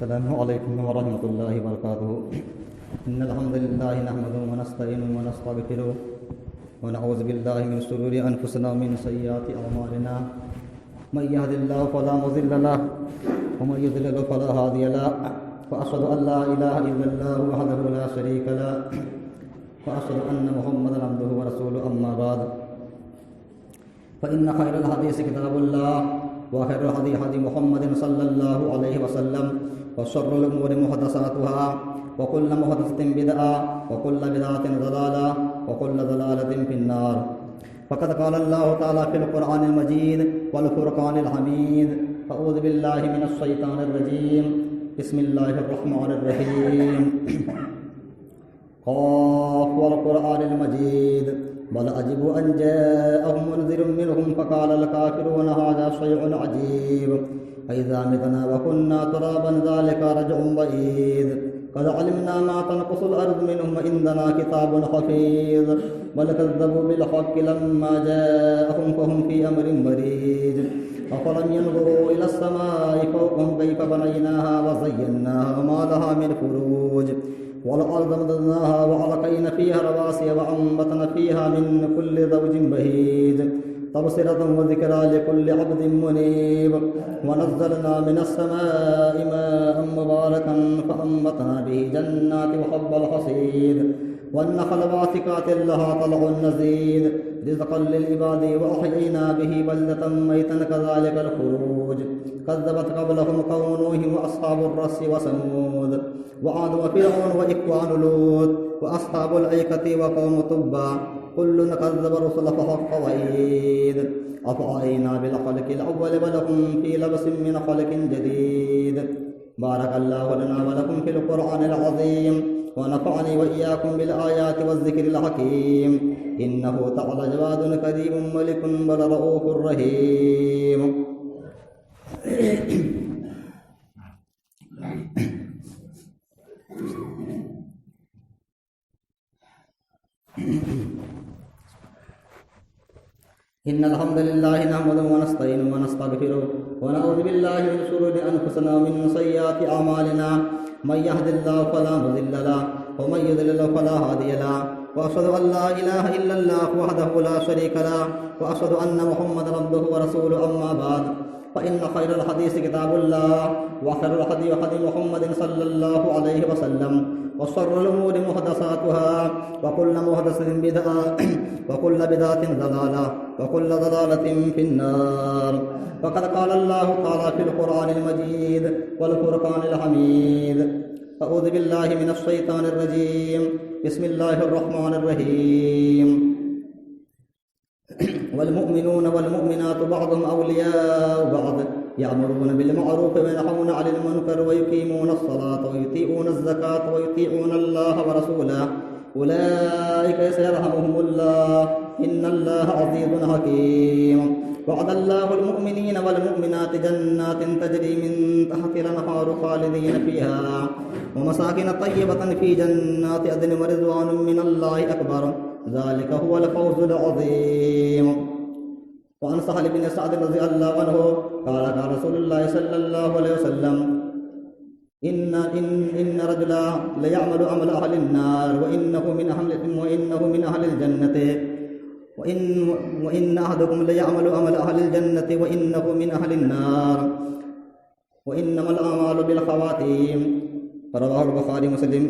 السلام علیکم ورحمۃ اللہ وبرکاتہ ان الحمد للہ نحمده ونستعینه ونستغفره ونعوذ باللہ من شرور انفسنا ومن سیئات اعمالنا من يهد الله فلا مضل له ومن يضلل فلا هادي له واشهد ان لا اله الا الله وحده لا شريك له واشهد ان محمدا عبده ورسوله اما بعد فان خير الحديث كتاب الله وخير الهدي هدي محمد صلى الله عليه وسلم وشر الأمور محدثاتها وكل محدثة بدعة وكل بدعة ضلالة وكل ضلالة في النار. فقد قال الله تعالى في القرآن المجيد والفرقان الحميد أعوذ بالله من الشيطان الرجيم بسم الله الرحمن الرحيم قاف والقرآن المجيد بل عجبوا أن جاءهم منذر منهم فقال الكافرون هذا شيء عجيب فإذا متنا وكنا ترابا ذلك رجع بعيد قد علمنا ما تنقص الأرض منهم وعندنا كتاب حفيظ بل كذبوا بالحق لما جاءهم فهم في أمر مريج أفلم ينظروا إلى السماء فوقهم كيف بنيناها وزيناها وما لها من فروج والأرض مددناها وألقينا فيها رواسي وأنبتنا فيها من كل زوج بهيج تبصرة وذكرى لكل عبد منيب ونزلنا من السماء ماء مباركا فأنبتنا به جنات وحب الحصيد والنخل باسقات لها طلع نضيد رزقا للعباد وأحيينا به بلدة ميتا كذلك الخروج كذبت قبلهم قوم نوح وأصحاب الرس وثمود وعاد وفرعون وإخوان لوط وأصحاب الأيكة وقوم تبع كل كذب الرسل فحق وعيد أفعينا بالخلق الأول ولهم في لبس من خلق جديد. بارك الله لنا ولكم في القرآن العظيم ونفعني وإياكم بالآيات والذكر الحكيم إنه تعالى جواد كريم ملك بل رؤوف رحيم. إن الحمد لله نحمده ونستعينه ونستغفره ونعوذ بالله من شرور أنفسنا ومن سيئات أعمالنا من يهد الله فلا مضل له ومن يضلل فلا هادي له وأشهد أن لا إله إلا الله وحده لا شريك له وأشهد أن محمدا عبده ورسوله أما بعد فإن خير الحديث كتاب الله وخير الهدي هدي محمد صلى الله عليه وسلم وشر الأمور محدثاتها وكل محدثة بدعة وكل بدعة ضلالة وكل ضلالة في النار. وقد قال الله تعالى في القرآن المجيد والفرقان الحميد أعوذ بالله من الشيطان الرجيم بسم الله الرحمن الرحيم والمؤمنون والمؤمنات بعضهم أولياء بعض يأمرون بالمعروف وينهون عن المنكر ويقيمون الصلاة ويؤتون الزكاة ويطيعون الله ورسوله أولئك سيرحمهم الله إن الله عزيز حكيم. وعد الله المؤمنين والمؤمنات جنات تجري من تحتها الأنهار خالدين فيها ومساكن طيبة في جنات عدن ورضوان من الله أكبر ذلك هو الفوز العظيم. وعن سهل بن سعد رضي الله عنه قال قال رسول الله صلى الله عليه وسلم إن رجلا ليعمل عمل أهل النار وإنه من أهل الجنة وإن أحدكم ليعمل عمل أهل الجنة وإنه من أهل النار وإنما الأعمال بالخواتيم. رواه البخاري ومسلم.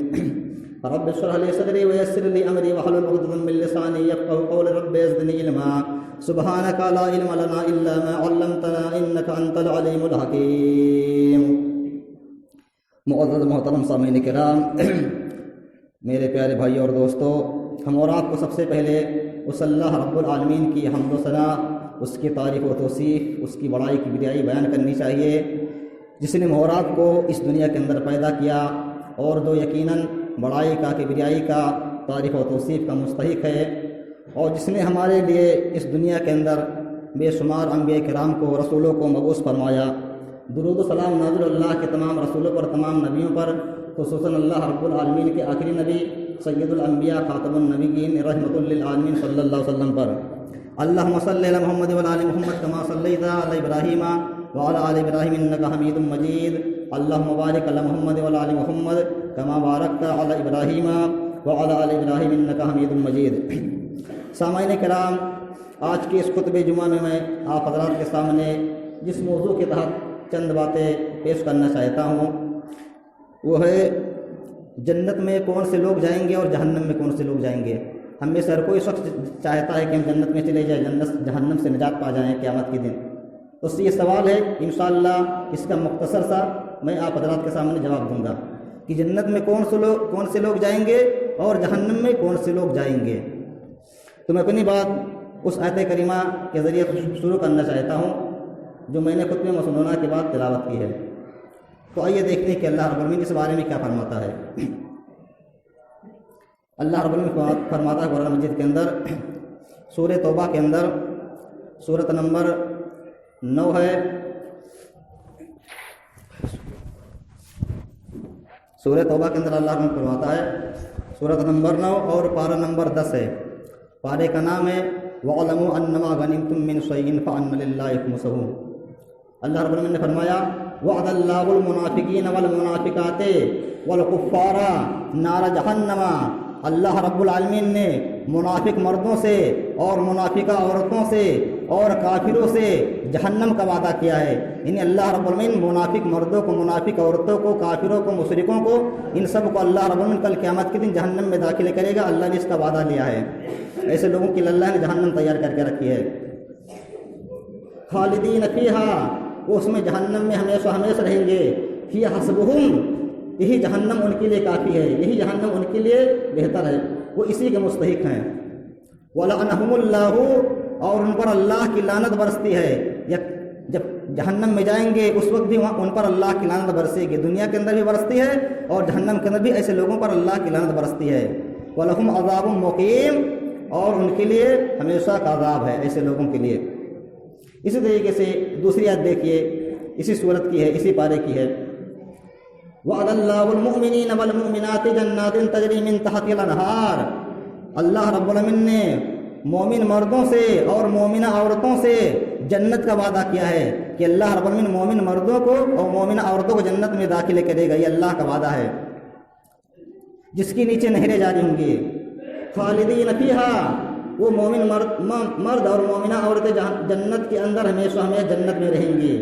رب اشرح لي صدري ويسر لي أمري واحلل عقدة من لساني يفقهوا قولي رب زدني علما سبحانك لا علم لنا إلا ما علمتنا إنك أنت العليم الحكيم. معزز محترم سامعین کرام، میرے پیارے بھائی اور دوستو، ہم اور آپ کو سب سے پہلے اس اللہ رب العالمین کی حمد و ثنا، اس کی تعریف و توصیف، اس کی بڑائی کی بڑائی بیان کرنی چاہیے جس نے ہم اور آپ کو اس دنیا کے اندر پیدا کیا اور جو یقیناً بڑائی کا کبریائی کا تعریف و توصیف کا مستحق ہے، اور جس نے ہمارے لیے اس دنیا کے اندر بے شمار انبیاء کرام کو، رسولوں کو مبعوث فرمایا. درود و سلام نازل اللہ کے تمام رسولوں پر، تمام نبیوں پر، خصوصاً اللہ رب العالمین کے آخری نبی سید الانبیاء خاتم النبیین رحمۃ للعالمین صلی اللہ علیہ وسلم پر. اللہم صلی علی محمد وعلی آل محمد کما صلیت علی ابراہیم وعلى آل إبراهيم إنك حميد مجيد اللہم بارک علی محمد وعلی آل محمد کما بارکت علی ابراہیم وعلی آل ابراہیم انک حمید مجید۔ سامعین کرام، آج کے اس خطبہ جمعہ میں آپ حضرات کے سامنے جس موضوع کے تحت چند باتیں پیش کرنا چاہتا ہوں وہ ہے جنت میں کون سے لوگ جائیں گے اور جہنم میں کون سے لوگ جائیں گے۔ ہم میں سے ہر کوئی شخص چاہتا ہے کہ ہم جنت میں چلے جائیں، جہنم سے نجات پا جائیں قیامت کے دن۔ اس سے یہ سوال ہے، انشاءاللہ اس کا مختصر سا میں آپ حضرات کے سامنے جواب دوں گا کہ جنت میں کون سے لوگ جائیں گے اور جہنم میں کون سے لوگ جائیں گے۔ تو میں اپنی بات اس آیت کریمہ کے ذریعے شروع کرنا چاہتا ہوں جو میں نے خطبے مسنونہ کے بعد تلاوت کی ہے۔ تو آئیے دیکھتے ہیں کہ اللہ رب العالمین اس بارے میں کیا فرماتا ہے۔ اللہ رب العالمین فرماتا ہے قرآن مجید کے اندر، سورہ توبہ کے اندر سورۃ نمبر 9 ہے، سورہ توبہ کے اندر اللہ رب العالمین فرماتا ہے سورۃ نمبر 9 اور پارہ نمبر 10 ہے۔ پارے کا نام ہے وَاعْلَمُوا أَنَّمَا غَنِمْتُم مِّن شَيْءٍ فَأَنَّ لِلَّهِ خُمُسَهُ۔ اللہ رب العالمین نے فرمایا وَعَدَ اللَّهُ الْمُنَافِقِينَ وَالْمُنَافِقَاتِ وَالْكُفَّارَ نَارَ جَهَنَّمَ۔ اللہ رب العالمین نے منافق مردوں سے اور منافقہ عورتوں سے اور کافروں سے جہنم کا وعدہ کیا ہے۔ یعنی اللہ رب العالمین منافق مردوں کو، منافق عورتوں کو، کافروں کو، مشرکوں کو، ان سب کو اللہ رب العالمین کل قیامت کے دن جہنم میں داخل کرے گا۔ اللہ نے اس کا وعدہ لیا ہے۔ ایسے لوگوں کے لیے اللہ نے جہنم تیار کر کے رکھی ہے۔ خالدین فیہا، وہ اس میں جہنم میں ہمیشہ ہمیشہ رہیں گے۔ فی حسبہم، یہی جہنم ان کے لیے کافی ہے، یہی جہنم ان کے لیے بہتر ہے، وہ اسی کے مستحق ہیں۔ وَلَعَنَهُمُ اللَّهُ، اور ان پر اللہ کی لعنت برستی ہے۔ جب جہنم میں جائیں گے اس وقت بھی ان پر اللہ کی لعنت برسے گی، دنیا کے اندر بھی برستی ہے اور جہنم کے اندر بھی ایسے لوگوں پر اللہ کی لعنت برستی ہے۔ وَلَهُمْ عَذَابٌ مُقِيمٌ، اور ان کے لیے ہمیشہ کا عذاب ہے ایسے لوگوں کے لیے۔ اسی طریقے سے دوسری آیت دیکھیے، اسی صورت کی ہے، اسی پارے کی ہے۔ وَعَدَ اللَّهُ الْمُؤْمِنِينَ وَالْمُؤْمِنَاتِ جَنَّاتٍ تَجْرِي مِن تَحْتِهَا الْأَنْهَارُ، اللہ رب العالمین نے مومن مردوں سے اور مومنہ عورتوں سے جنت کا وعدہ کیا ہے کہ اللہ رب العالمین مومن مردوں کو اور مومنہ عورتوں کو جنت میں داخل کرے گا۔ یہ اللہ کا وعدہ ہے جس کے نیچے نہریں جاری ہوں گی۔ خالدین فیہا، وہ مومن مرد اور مومنہ عورتیں جنت کے اندر ہمیشہ جنت میں رہیں گی۔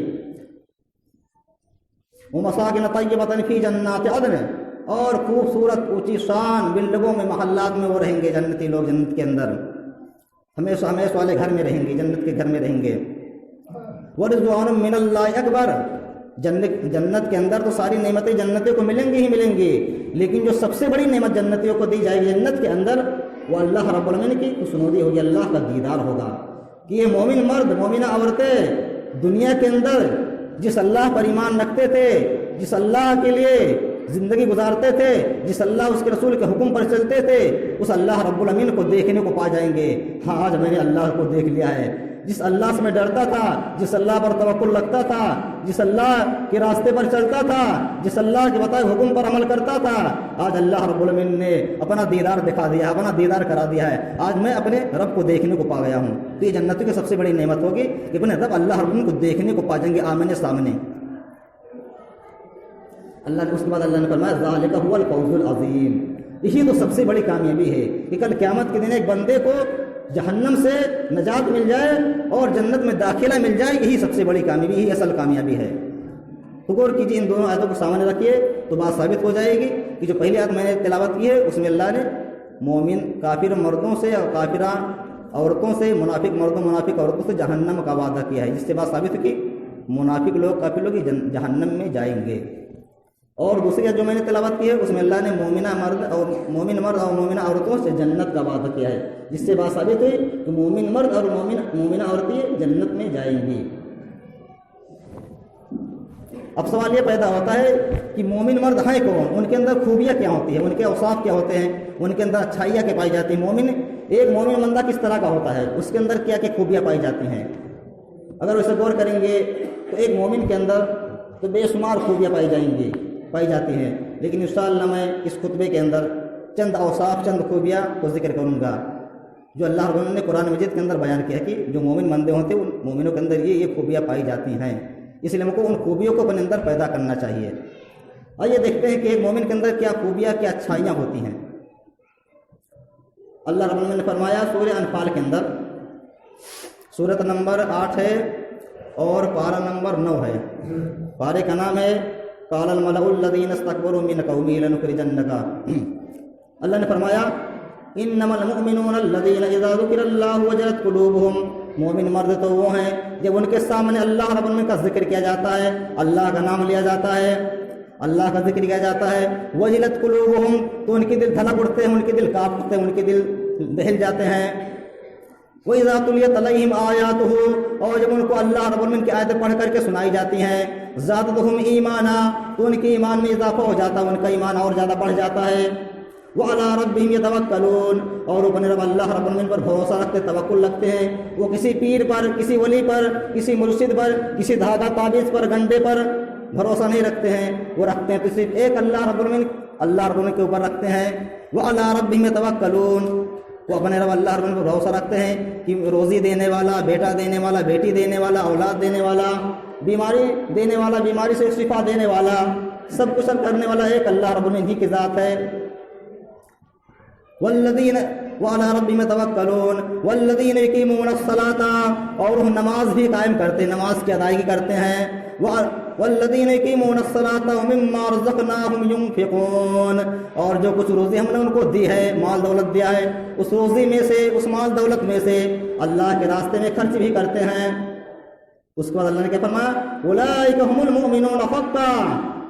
وَمَسَاكِنَ طَيِّبَةً فِي جَنَّاتِ عَدْنٍ، اور خوبصورت اونچی شان بلڈنگوں میں، محلات میں وہ رہیں گے جنتی لوگ جنت کے اندر، ہمیشہ والے گھر میں رہیں گے، جنت کے گھر میں رہیں گے۔ وَرِضْوَانٌ مِّنَ اللَّهِ أَكْبَرُ، جنت کے اندر تو ساری نعمتیں جنتیوں کو ملیں گی ہی ملیں گی، لیکن جو سب سے بڑی نعمت جنتیوں کو دی جائے گی جنت کے اندر وہ اللہ رب العالمین کی خوشنودی ہوگی، اللہ کا دیدار ہوگا کہ یہ مومن مرد مومنہ عورتیں دنیا کے اندر جس اللہ پر ایمان رکھتے تھے، جس اللہ کے لیے زندگی گزارتے تھے، جس اللہ اس کے رسول کے حکم پر چلتے تھے، اس اللہ رب العالمین کو دیکھنے کو پا جائیں گے۔ ہاں آج میں نے اللہ کو دیکھ لیا ہے، جس اللہ سے میں ڈرتا تھا، جس اللہ پر توکل رکھتا تھا، جس اللہ کے راستے پر چلتا تھا، جس اللہ کے بتائے حکم پر عمل کرتا تھا، آج اللہ رب العالمین نے اپنا دیدار دکھا دیا، اپنا دیدار کرا دیا ہے۔ آج میں اپنے رب کو دیکھنے کو پا گیا ہوں۔ تو یہ جنت کی سب سے بڑی نعمت ہوگی کہ اپنے رب اللہ رب العالمین کو دیکھنے کو پا جائیں گے آمنے سامنے۔ اللہ نے اس کے بعد اللہ نے فرمایا ذالک هو الفوز العظیم، یہی تو سب سے بڑی کامیابی ہے کہ کل قیامت کے دن ایک بندے کو جہنم سے نجات مل جائے اور جنت میں داخلہ مل جائے، یہی سب سے بڑی کامیابی، یہی اصل کامیابی ہے۔ غور کیجیے، ان دونوں آیتوں کو سامنے رکھیے تو بات ثابت ہو جائے گی کہ جو پہلی آیت میں نے تلاوت کی ہے اس میں اللہ نے مومن کافر مردوں سے اور کافرہ عورتوں سے، منافق مردوں منافق عورتوں سے جہنم کا وعدہ کیا ہے، جس سے بات ثابت کی منافق لوگ کافر لوگ جہنم میں جائیں گے۔ اور دوسری جو میں نے تلاوت کی ہے اس میں اللہ نے مومن مرد اور مومنہ عورتوں سے جنت کا وعدہ کیا ہے، جس سے بات ثابت ہوئی کہ مومن مرد اور مومنہ عورتیں جنت میں جائیں گی۔ اب سوال یہ پیدا ہوتا ہے کہ مومن مرد ہیں کون، ان کے اندر خوبیاں کیا ہوتی ہیں، ان کے اوصاف کیا ہوتے ہیں، ان کے اندر اچھائیاں کیا پائی جاتی ہیں۔ ایک مومن بندہ کس طرح کا ہوتا ہے، اس کے اندر کیا کیا خوبیاں پائی جاتی ہیں۔ اگر اسے غور کریں گے تو ایک مومن کے اندر تو بے شمار خوبیاں پائی جاتی ہیں، لیکن انشاءاللہ میں اس خطبے کے اندر چند اوصاف، چند خوبیاں کو ذکر کروں گا جو اللہ رب نے قرآن مجید کے اندر بیان کیا کہ جو مومن بندے ہوتے ہیں ان مومنوں کے اندر یہ خوبیاں پائی جاتی ہیں۔ اس لیے ہم کو ان خوبیوں کو اپنے اندر پیدا کرنا چاہیے۔ آئیے دیکھتے ہیں کہ ایک مومن کے اندر کیا خوبیاں، کیا اچھائیاں ہوتی ہیں۔ اللہ رب العالمین نے فرمایا سورہ انفال کے اندر، سورۃ نمبر 8 ہے اور پارہ نمبر 9 ہے۔ پارے کا نام ہے قال الملأ الذین استکبروا من قومه لنخرجنک۔ اللہ نے فرمایا انما المؤمنون الذین اذا ذکر اللہ وجلت قلوبهم، مومن مرد تو وہ ہیں جب ان کے سامنے اللہ رب العالمین کا ذکر کیا جاتا ہے، اللہ کا نام لیا جاتا ہے، اللہ کا ذکر کیا جاتا ہے، وجلت قلوبهم تو ان کے دل دھڑک اٹھتے ہیں، ان کے دل کانپ اٹھتے ہیں، ان کے دل دہل جاتے ہیں۔ وَإِذَا تُلِيَتْ عَلَيْهِمْ آيَاتُهُ، اور جب ان کو اللہ رب العالمین کی آیتیں پڑھ کر کے سنائی جاتی ہیں، زادتہم ایمانا تو ان کے ایمان میں اضافہ ہو جاتا ہے، ان کا ایمان اور زیادہ بڑھ جاتا ہے۔ وَعَلَىٰ رَبِّهِمْ يَتَوَكَّلُونَ، اور اپنے رب اللہ رب العالمین پر بھروسہ رکھتے، توکل رکھتے ہیں۔ وہ کسی پیر پر، کسی ولی پر، کسی مرشد پر، کسی دھاگا تعویذ پر، گنڈے پر بھروسہ نہیں رکھتے ہیں، وہ رکھتے ہیں تو صرف ایک اللہ رب العالمین کے اوپر رکھتے ہیں۔ وَعَلَىٰ رَبِّهِمْ يَتَوَكَّلُونَ، وہ اپنے رب اللہ رب العالمین پر بھروسہ رکھتے ہیں کہ روزی دینے والا، بیٹا دینے والا، بیٹی دینے والا، اولاد دینے والا، بیماری دینے والا، بیماری سے شفا دینے والا، سب کچھ کرنے والا ایک اللہ رب العالمین ہی کی ذات ہے۔ والذین وعلی ربہم یتوکلون والذین یقیمون الصلاۃ، اور وہ نماز بھی قائم کرتے ہیں، نماز کی ادائیگی کرتے ہیں۔ والذین یقیمون الصلاۃ ومما رزقناہم ینفقون، اور جو کچھ روزی ہم نے ان کو دی ہے، مال دولت دیا ہے، اس روزی میں سے، اس مال دولت میں سے اللہ کے راستے میں خرچ بھی کرتے ہیں۔ اس کے بعد اللہ نے کیا فرمایا؟ اولئک هم المؤمنون حقا،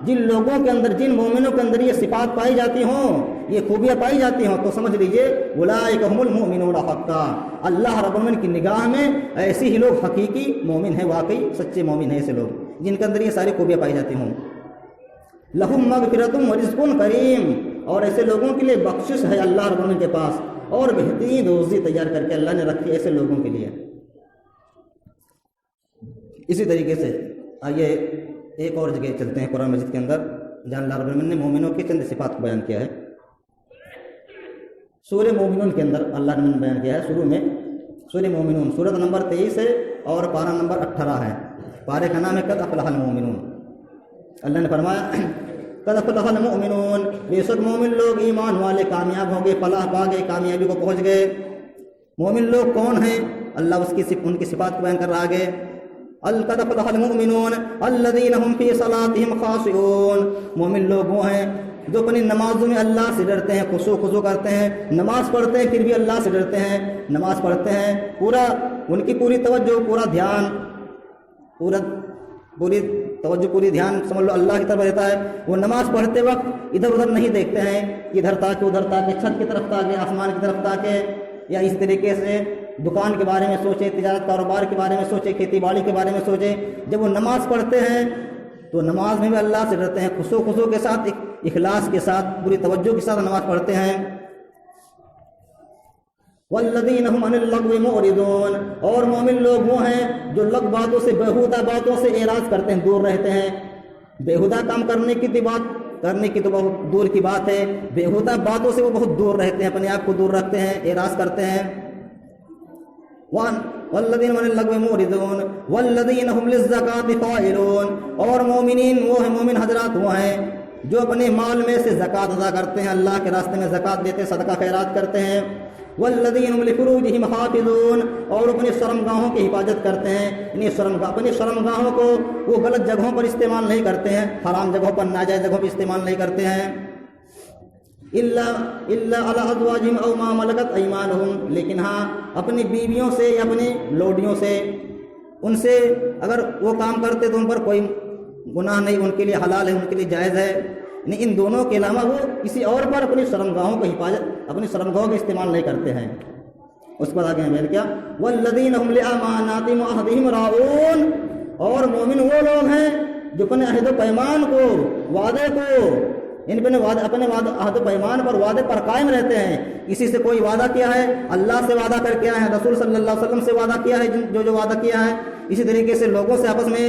جن لوگوں کے اندر، جن مومنوں کے اندر یہ صفات پائی جاتی ہوں، یہ خوبیاں پائی جاتی ہوں، تو سمجھ لیجئے اولئک هم المؤمنون حقا، اللہ رب العالمین کی نگاہ میں ایسے ہی لوگ حقیقی مومن ہیں، واقعی سچے مومن ہیں ایسے لوگ جن کے اندر یہ ساری خوبیاں پائی جاتی ہوں۔ لہم مغفرۃ ورزق کریم، اور ایسے لوگوں کے لیے بخشش ہے اللہ رب العالمین کے پاس، اور بہترین روزی تیار کر کے اللہ نے رکھی ایسے لوگوں کے لیے۔ اسی طریقے سے آئیے ایک اور جگہ چلتے ہیں قرآن مجید کے اندر جہاں اللہ رب العالمین نے مومنوں کی چند صفات کو بیان کیا ہے۔ سورہ مومنون کے اندر اللہ نے بیان کیا ہے، شروع میں سورہ مومنون سورۃ نمبر 23 ہے اور پارہ نمبر 18 ہے۔ پارے کا نام ہے قد افلح المؤمنون۔ اللہ نے فرمایا قد افلح المؤمنون، بے شک مومن لوگ ایمان والے کامیاب ہوں گے، فلاح پا گئے، کامیابی کو پہنچ گئے۔ مومن لوگ کون ہیں؟ اللہ ان کی صفات کو بیان کر رہا ہے۔ قد افلح المؤمنون الذین هم فی صلاتهم خاشعون، مومن لوگ وہ ہیں جو اپنی نمازوں میں اللہ سے ڈرتے ہیں، خضوع کرتے ہیں، نماز پڑھتے ہیں پھر بھی اللہ سے ڈرتے ہیں، نماز پڑھتے ہیں پورا، ان کی پوری توجہ، پورا دھیان، پوری دھیان سمجھ لو اللہ کی طرف رہتا ہے۔ وہ نماز پڑھتے وقت ادھر ادھر نہیں دیکھتے ہیں، ادھر تاکہ ادھر تاکہ، چھت کی طرف تاکہ، آسمان کی طرف تاکہ، یا اس طریقے سے دکان کے بارے میں سوچے، تجارت کاروبار کے بارے میں سوچے، کھیتی باڑی کے بارے میں سوچے۔ جب وہ نماز پڑھتے ہیں تو نماز میں بھی اللہ سے ڈرتے ہیں، خضوع کے ساتھ، اخلاص کے ساتھ، پوری توجہ کے ساتھ نماز پڑھتے ہیں۔ والذین هم عن اللغو معرضون، اور مومن لوگ وہ ہیں جو لغو باتوں سے، بیہودہ باتوں سے اعراض کرتے ہیں، دور رہتے ہیں۔ بیہودہ کام کرنے کی تو بہت دور کی بات ہے، بیہودہ باتوں سے وہ بہت دور رہتے ہیں، اپنے آپ کو دور رکھتے ہیں، اعراض کرتے ہیں۔ والذین عن اللغو معرضون والذین هم للزکاۃ فاعلون، اور مومنین وہ ہیں، مومن حضرات وہ ہیں جو اپنے مال میں سے زکوٰۃ ادا کرتے ہیں، اللہ کے راستے میں زکوٰۃ دیتے ہیں، صدقہ خیرات کرتے ہیں۔ والذین هم لفروجهم حافظون، اور اپنی شرمگاہوں کی حفاظت کرتے ہیں، یعنی اپنی شرمگاہوں کو وہ غلط جگہوں پر استعمال نہیں کرتے ہیں، حرام جگہوں پر، ناجائز جگہوں پر استعمال نہیں کرتے ہیں۔ الا علی ازواجہم او ما ملکت ایمانہم، لیکن ہاں اپنی بیویوں سے یا اپنی لوڈیوں سے، ان سے اگر وہ کام کرتے تو ان پر کوئی گناہ نہیں، ان کے لیے حلال ہے، ان کے لیے جائز ہے۔ یعنی ان دونوں کے علاوہ وہ کسی اور پر اپنی شرمگاہوں کی حفاظت، اپنی شرمگاہوں کا استعمال نہیں کرتے ہیں۔ اس پر آگے میں کیا؟ والذین هم لأماناتہم وعہدہم راعون، اور مومن وہ لوگ ہیں جو اپنے عہد و پیمان کو، وعدے کو، اپنے عہد و پیمان پر، وعدے پر قائم رہتے ہیں۔ کسی سے کوئی وعدہ کیا ہے، اللہ سے وعدہ کر کے آئے ہیں، رسول صلی اللہ علیہ وسلم سے وعدہ کیا ہے، جو وعدہ کیا ہے، اسی طریقے سے لوگوں سے آپس میں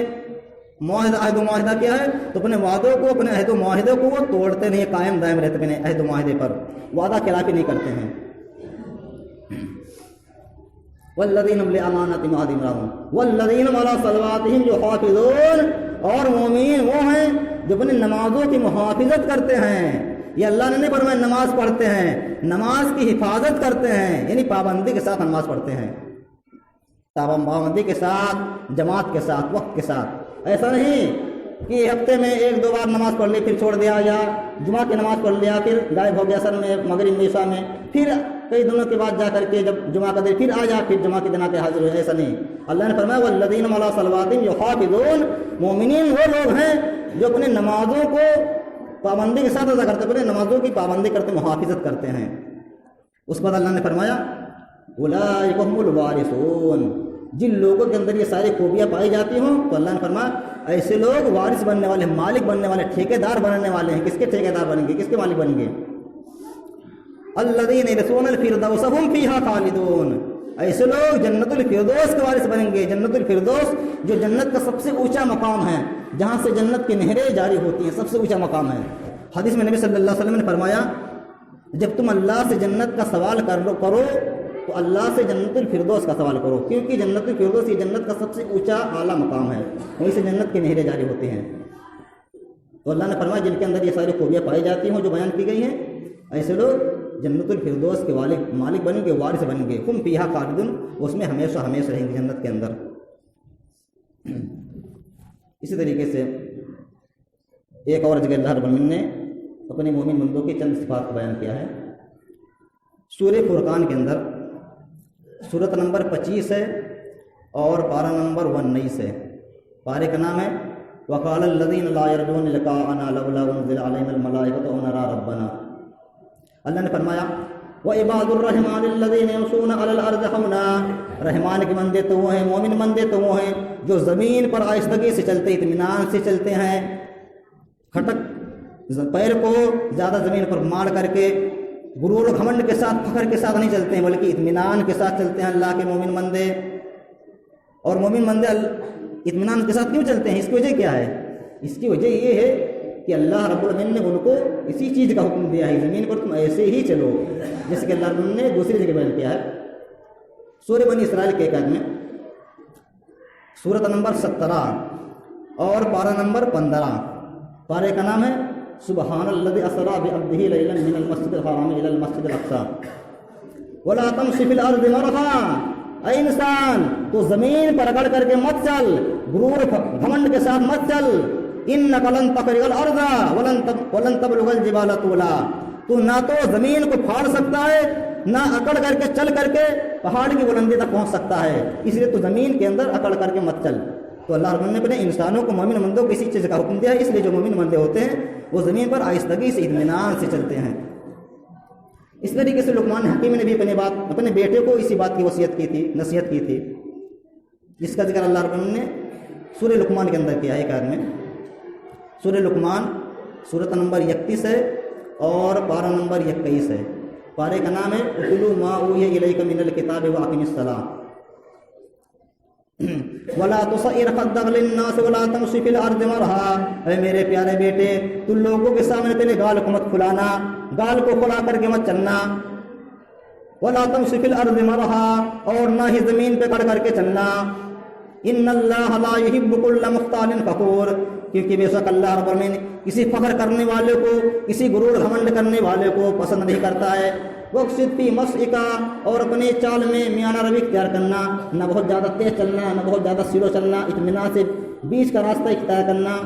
عہد و معاہدہ کیا ہے، تو اپنے وعدوں کو، اپنے عہد و معاہدے کو وہ توڑتے نہیں، قائم دائم رہتے اپنے عہد و معاہدے پر، وعدہ خلافی نہیں کرتے ہیں۔ والذین هم لأمانتهم وعهدهم راعون والذین هم علی صلواتهم یحافظون، اور مومن وہ ہیں جو اپنی نمازوں کی محافظت کرتے ہیں. یہ اللہ نے نہیں فرمایا نماز پڑھتے ہیں، نماز کی حفاظت کرتے ہیں، یعنی پابندی کے ساتھ نماز پڑھتے ہیں، پابندی کے ساتھ، جماعت کے ساتھ، وقت کے ساتھ. ایسا نہیں کہ ہفتے میں 1-2 بار نماز پڑھ لی پھر چھوڑ دیا، یا جمعہ کی نماز پڑھ لیا پھر غائب ہو گیا اثر میں، مغرب میں، عشاء میں، پھر کئی دنوں کے بعد جا کر کے جب جمعہ کا دن پھر آ جا، پھر جمعہ کے دن آ کے حاضر ہو. ایسا نہیں. اللہ نے فرمایا والذین هم علی صلواتهم یحافظون، مومنین وہ لوگ ہیں جو اپنے نمازوں کو پابندی کے ساتھ ادا کرتے ہیں، اپنے نمازوں کی پابندی کرتے، محافظت کرتے ہیں. اس کے بعد اللہ نے فرمایا اولئک هم الوارثون، جن لوگوں کے اندر یہ ساری خوبیاں پائی جاتی ہوں تو اللہ نے فرمایا ایسے لوگ وارث بننے والے، مالک بننے والے، ٹھیکیدار بننے والے ہیں. کس کے ٹھیکیدار بنیں گے، کس کے مالک بنیں گے؟ الذین یرثون الفردوس هم فیہا خالدون، ایسے لوگ جنت الفردوس کے وارث بنیں گے. جنت الفردوس جو جنت کا سب سے اونچا مقام ہے، جہاں سے جنت کی نہریں جاری ہوتی ہیں، سب سے اونچا مقام ہے. حدیث میں نبی صلی اللہ علیہ وسلم نے فرمایا جب تم اللہ سے جنت کا سوال کرو تو اللہ سے جنت الفردوس کا سوال کرو، کیونکہ جنت الفردوس یہ جنت کا سب سے اونچا اعلیٰ مقام ہے، وہیں سے جنت کی نہریں جاری ہوتی ہیں. تو اللہ نے فرمایا جن کے اندر یہ ساری خوبیاں پائی جاتی ہوں جو بیان کی گئی ہیں، ایسے لوگ جنت الفردوس کے مالک بنیں گے، وارث بنیں گے. ہم فیہا خالدون، اس میں ہمیشہ ہمیشہ رہیں گے جنت کے اندر. اسی طریقے سے ایک اور جگہ اللہ رب العالمین نے اپنے مومن بندوں کی چند صفات کو بیان کیا ہے. سورہ فرقان کے اندر سورت نمبر 25 ہے اور پارہ نمبر 19 ہے. پارے کا نام ہے وقال الذین لا یرجون لقاءنا لولا انزل علینا الملائکۃ او نری ربنا. اللہ نے فرمایا وعباد الرحمن الذین یمشون علی الارض ہونا، رحمان کے بندے تو وہ ہیں، مومن بندے تو وہ ہیں جو زمین پر آہستگی سے چلتے، اطمینان سے چلتے ہیں، کھٹک پیر کو زیادہ زمین پر مار کر کے غرور و گھمنڈ کے ساتھ، فخر کے ساتھ نہیں چلتے ہیں، بلکہ اطمینان کے ساتھ چلتے ہیں اللہ کے مومن بندے. اور مومن بندے اطمینان کے ساتھ کیوں چلتے ہیں؟ اس کی وجہ کیا ہے؟ اس کی وجہ یہ ہے کہ اللہ رب العالمین نے ان کو اسی چیز کا حکم دیا ہے، زمین پر تم ایسے ہی چلو، جیسے کہ اللہ رب العالمین نے دوسری جگہ بیان کیا ہے سورہ بنی اسرائیل کے ایک آیت میں، سورت نمبر 17 اور پارہ نمبر 15. پارے کا نام ہے سبحان الذی اسری بعبدہ لیلا من المسجد الحرام الی المسجد الاقصی ولا تمشی فی الارض مرحا. اے انسان تو زمین پر اکڑ کر کے مت چل، غرور گھمنڈ کے ساتھ مت چل. انک لن تخرق الارض ولن تبلغ الجبال طولا، تو نہ تو زمین کو پھاڑ سکتا ہے، نہ اکڑ کر کے چل کر کے پہاڑ کی بلندی تک پہنچ سکتا ہے، اس لیے تو زمین کے اندر اکڑ کر کے مت چل. تو اللہ رب نے اپنے انسانوں کو، مومن بندوں کو اسی چیز کا حکم دیا ہے، اس لیے جو مومن بندے ہوتے ہیں وہ زمین پر آہستگی سے، اطمینان سے چلتے ہیں. اس طریقے سے لقمان حکیم نے بھی اپنے بیٹے کو اسی بات کی وصیت کی تھی، نصیحت کی تھی، جس کا ذکر اللہ رب نے سورہ لقمان کے اندر کیا ہے. ایک آیت میں سورہ لقمان سورت نمبر 31 ہے اور پارہ نمبر 21 ہے. پارے کا نام ہے اتلو ما اوحی الیک من الکتاب واقم الصلاۃ ولا تصعر خدک للناس ولا تمشی فی الارض مرحا. اے میرے پیارے بیٹے تو لوگوں کے سامنے پہلے گال کو مت کھلانا، گال کو کھلا کر کے مت چلنا. ولا تمشی فی الارض مرحا، اور نہ ہی زمین پہ کڑ کر کے چلنا. ان اللہ لا یحب کل مختال فخور، کیونکہ بے شک اللہ رب العالمین کسی فخر کرنے والے کو، کسی غرور گھمنڈ کرنے والے کو پسند نہیں کرتا ہے. وقصد فی مشئک، اور اپنے چال میں میانہ روی اختیار کرنا، نہ بہت زیادہ تیز چلنا نہ بہت زیادہ سلو چلنا، اطمینان سے بیچ کا راستہ اختیار کرنا.